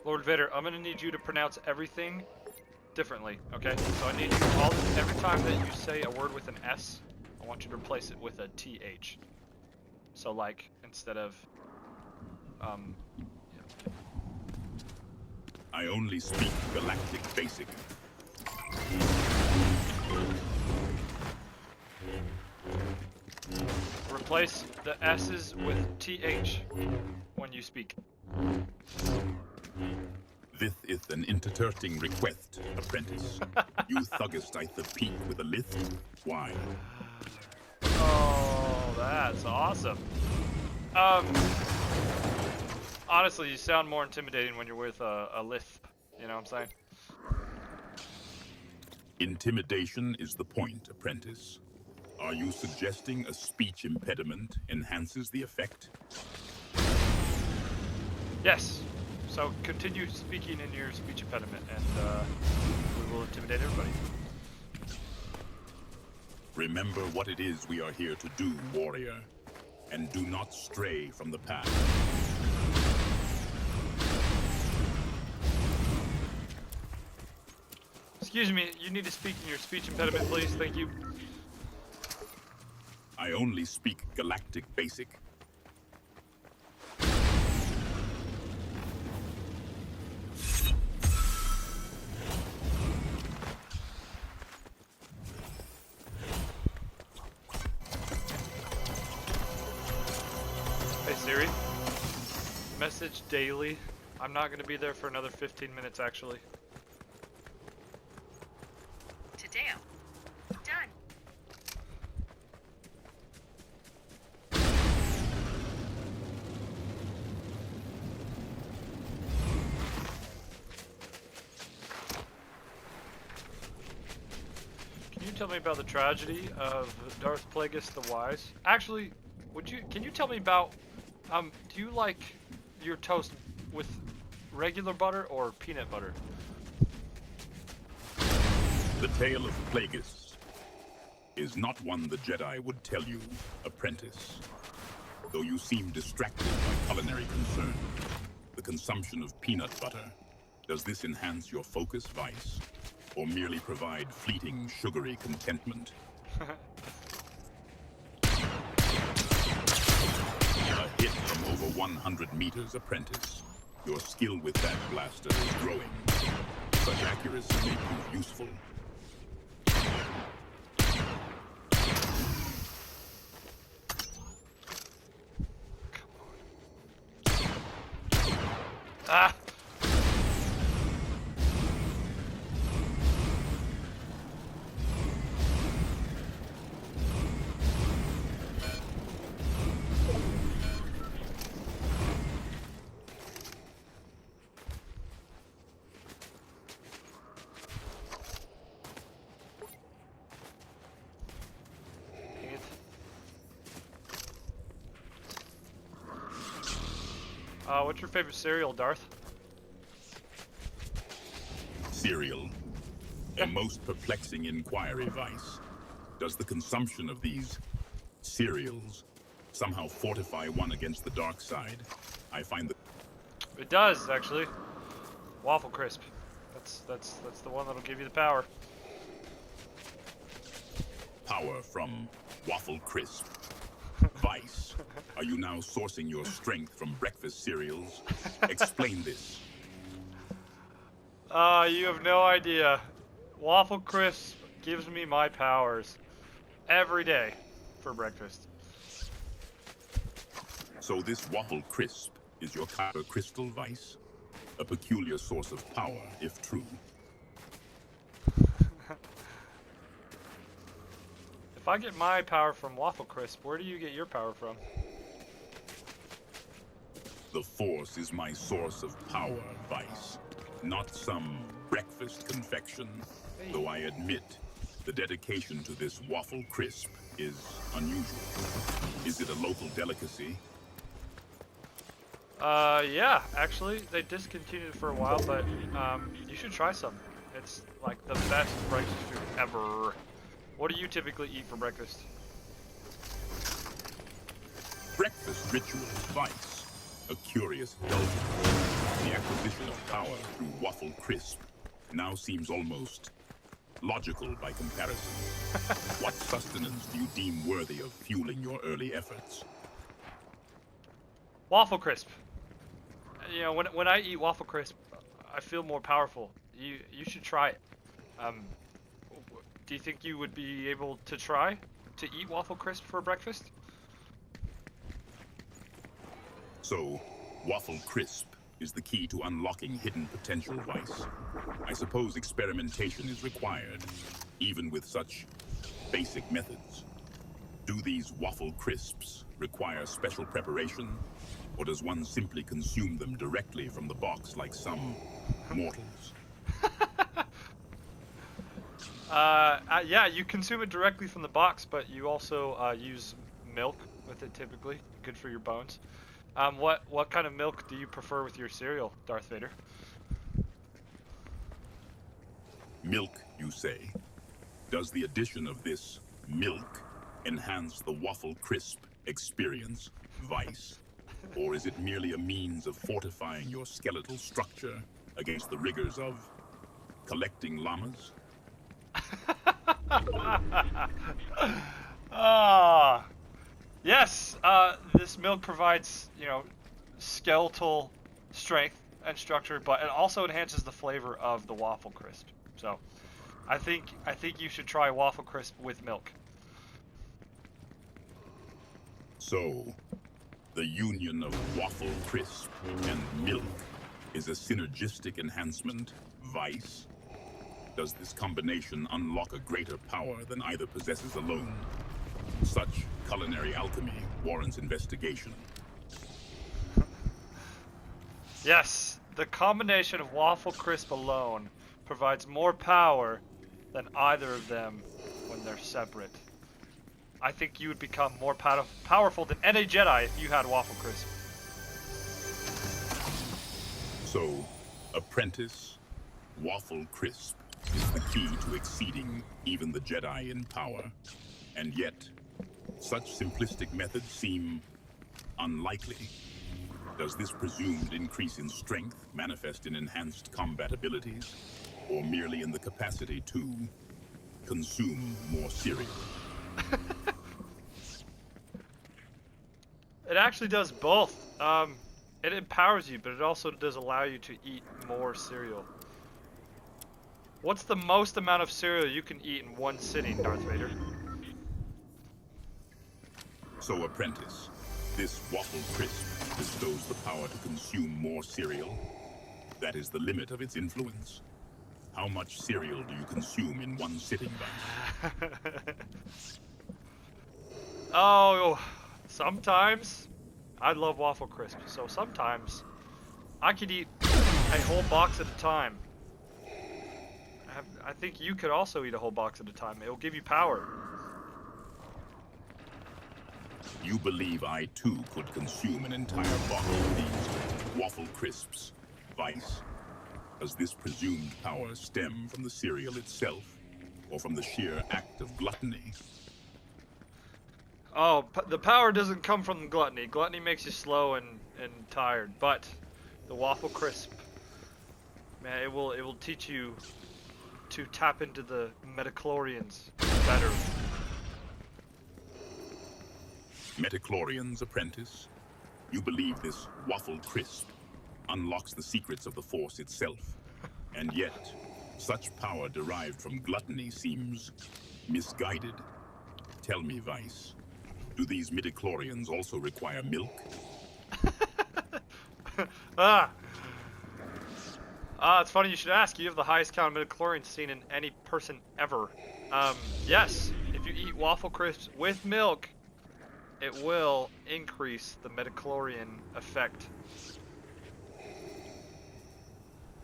Lord Vader, I'm gonna need you to pronounce everything differently, okay? So I need you every time that you say a word with an S, I want you to replace it with a TH. So like, instead of, yeah. I only speak galactic basic. Replace the S's with TH when you speak. This is an interterting request, apprentice. You thuggest I the peak with a lift? Why? Oh, that's awesome. Honestly, you sound more intimidating when you're with a lisp. You know what I'm saying? Intimidation is the point, apprentice. Are you suggesting a speech impediment enhances the effect? Yes. So continue speaking in your speech impediment, and we will intimidate everybody. Remember what it is we are here to do, warrior, and do not stray from the path. Excuse me, you need to speak in your speech impediment, please. Thank you. I only speak galactic basic. Hey Siri, message daily. I'm not going to be there for another 15 minutes actually. Tadeo. Done. Can you tell me about the tragedy of Darth Plagueis the Wise? Actually, can you tell me about, do you like your toast with regular butter or peanut butter? The tale of Plagueis is not one the Jedi would tell you, apprentice. Though you seem distracted by culinary concern, the consumption of peanut butter, does this enhance your focus, Vice? Or merely provide fleeting, sugary contentment? A hit from over 100 meters, apprentice. Your skill with that blaster is growing. Such accuracy may prove useful. Ah! What's your favorite cereal, Darth? Cereal. A most perplexing inquiry, Vice. Does the consumption of these cereals somehow fortify one against the dark side? I find that It does, actually. Waffle Crisp. That's the one that'll give you the power. power from Waffle Crisp. Vice, are you now sourcing your strength from breakfast cereals? Explain this. You have no idea. Waffle Crisp gives me my powers every day for breakfast. So this Waffle Crisp is your kyber crystal, Vice? A peculiar source of power, if true. If I get my power from Waffle Crisp, where do you get your power from? The Force is my source of power, Vice. Not some breakfast confection. Though I admit, the dedication to this Waffle Crisp is unusual. Is it a local delicacy? Yeah, actually, they discontinued it for a while, but, you should try some. It's, like, the best breakfast food ever. What do you typically eat for breakfast? Breakfast rituals, Vice. A curious indulgence. The acquisition of power through Waffle Crisp now seems almost logical by comparison. What sustenance do you deem worthy of fueling your early efforts? Waffle Crisp. You know, when I eat Waffle Crisp, I feel more powerful. You should try it. Do you think you would be able to try to eat Waffle Crisp for breakfast? So, Waffle Crisp is the key to unlocking hidden potential, Vice. I suppose experimentation is required, even with such basic methods. Do these Waffle Crisps require special preparation, or does one simply consume them directly from the box like some mortals? Yeah, you consume it directly from the box, but you also use milk with it typically. Good for your bones. What kind of milk do you prefer with your cereal, Darth Vader? Milk, you say? Does the addition of this milk enhance the Waffle Crisp experience, Vice? Or is it merely a means of fortifying your skeletal structure against the rigors of collecting llamas? Ah, yes. This milk provides, you know, skeletal strength and structure, but it also enhances the flavor of the Waffle Crisp. So, I think you should try Waffle Crisp with milk. So, the union of Waffle Crisp and milk is a synergistic enhancement, Vice? Does this combination unlock a greater power than either possesses alone? Such culinary alchemy warrants investigation. Yes, the combination of Waffle Crisp alone provides more power than either of them when they're separate. I think you would become more powerful than any Jedi if you had Waffle Crisp. So, apprentice, Waffle Crisp is the key to exceeding even the Jedi in power. And yet, such simplistic methods seem unlikely. Does this presumed increase in strength manifest in enhanced combat abilities, or merely in the capacity to consume more cereal? It actually does both. It empowers you, but it also does allow you to eat more cereal. What's the most amount of cereal you can eat in one sitting, Darth Vader? So, apprentice, this Waffle Crisp bestows the power to consume more cereal. That is the limit of its influence. How much cereal do you consume in one sitting, Vice? Oh, sometimes I love Waffle Crisp, so sometimes I could eat a whole box at a time. I think you could also eat a whole box at a time. It will give you power. You believe I too could consume an entire box of these Waffle Crisps, Vice? Does this presumed power stem from the cereal itself, or from the sheer act of gluttony? Oh, the power doesn't come from gluttony. Gluttony makes you slow and tired, but the Waffle Crisp, man, it will teach you to tap into the midichlorians better. Midichlorians, apprentice? You believe this Waffle Crisp unlocks the secrets of the Force itself, and yet such power derived from gluttony seems misguided. Tell me, Vice, do these midichlorians also require milk? It's funny you should ask. You have the highest count of midichlorians seen in any person ever. Yes, if you eat Waffle Crisps with milk, it will increase the midichlorian effect.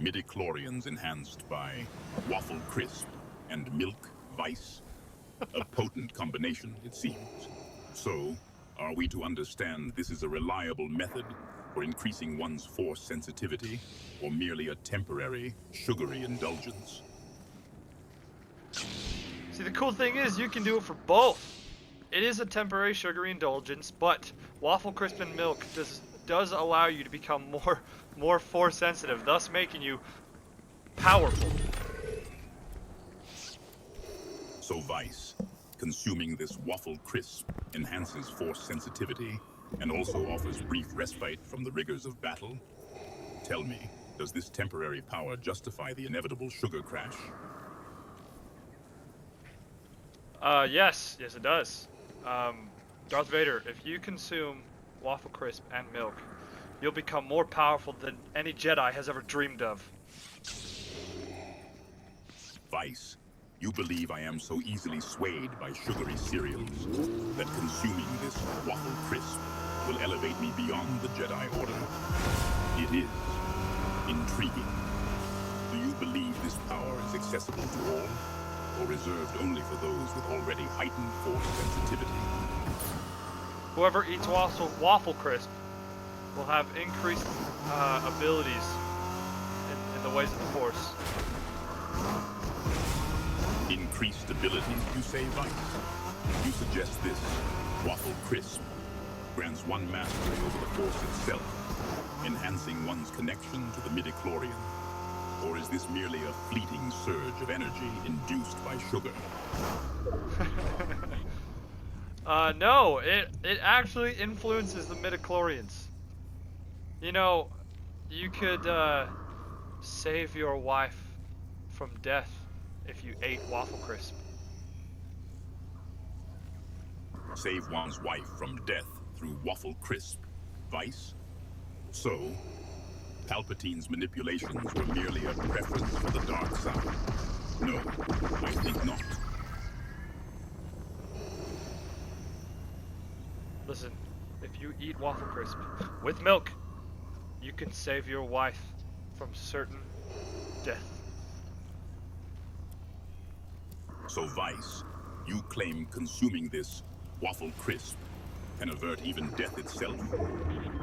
Midichlorians enhanced by Waffle Crisp and milk, Vice? A potent combination, it seems. So, are we to understand this is a reliable method for increasing one's Force sensitivity, or merely a temporary, sugary indulgence? See, the cool thing is you can do it for both. It is a temporary sugary indulgence, but Waffle Crisp and milk does allow you to become more force sensitive, thus making you powerful. So Vice, consuming this Waffle crisp enhances force sensitivity and also offers brief respite from the rigors of battle. Tell me, does this temporary power justify the inevitable sugar crash? Yes, it does. Darth Vader, if you consume Waffle Crisp and milk, you'll become more powerful than any Jedi has ever dreamed of. Vice, you believe I am so easily swayed by sugary cereals that consuming this Waffle crisp will elevate me beyond the Jedi Order? It is intriguing. Do you believe this power is accessible to all, or reserved only for those with already heightened force sensitivity? Whoever eats Waffle Crisp will have increased abilities in the ways of the Force. Increased abilities, you say, Vice? You suggest this Waffle crisp grants one mastery over the Force itself, enhancing one's connection to the midichlorian? Or is this merely a fleeting surge of energy induced by sugar? No, it actually influences the midichlorians. You know, you could save your wife from death if you ate Waffle Crisp. Save one's wife from death through Waffle crisp, Vice? So, Palpatine's manipulations were merely a preference for the dark side? No, I think not. Listen, if you eat Waffle Crisp with milk, you can save your wife from certain death. So Vice, you claim consuming this Waffle crisp can avert even death itself?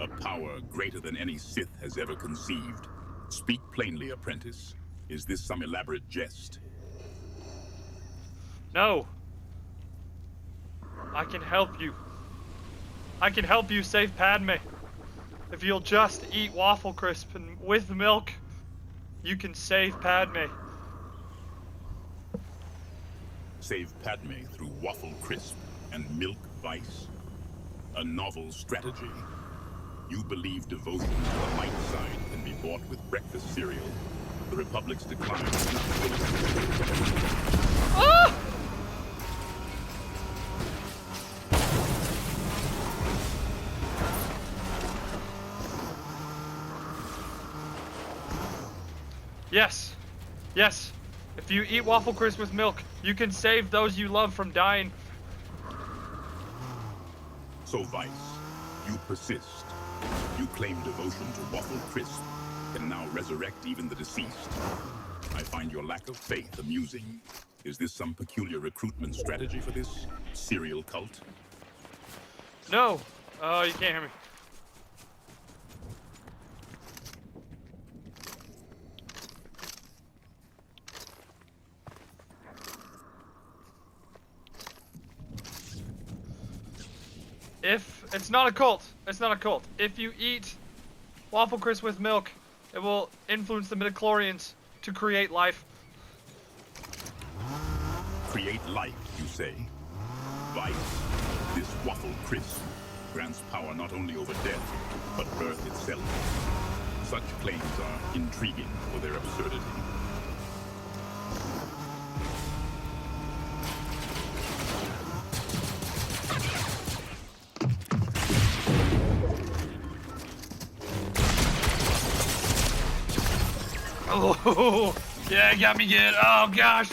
A power greater than any Sith has ever conceived. Speak plainly, apprentice. Is this some elaborate jest? No! I can help you. I can help you save Padme. If you'll just eat Waffle Crisp and with milk, you can save Padme. Save Padme through Waffle crisp and milk, Vice? A novel strategy. You believe devotion to the light side can be bought with breakfast cereal. The Republic's decline is not fully. Ah! Yes. Yes. If you eat Waffle Crisp with milk, you can save those you love from dying. So, Vice, you persist. You claim devotion to Waffle crisp can now resurrect even the deceased. I find your lack of faith amusing. Is this some peculiar recruitment strategy for this cereal cult? No. You can't hear me. It's not a cult. It's not a cult. If you eat Waffle Crisp with milk, it will influence the midichlorians to create life. Create life, you say? Vice, this Waffle crisp grants power not only over death, but birth itself. Such claims are intriguing for their absurdity. Oh, yeah, got me good. Oh, gosh.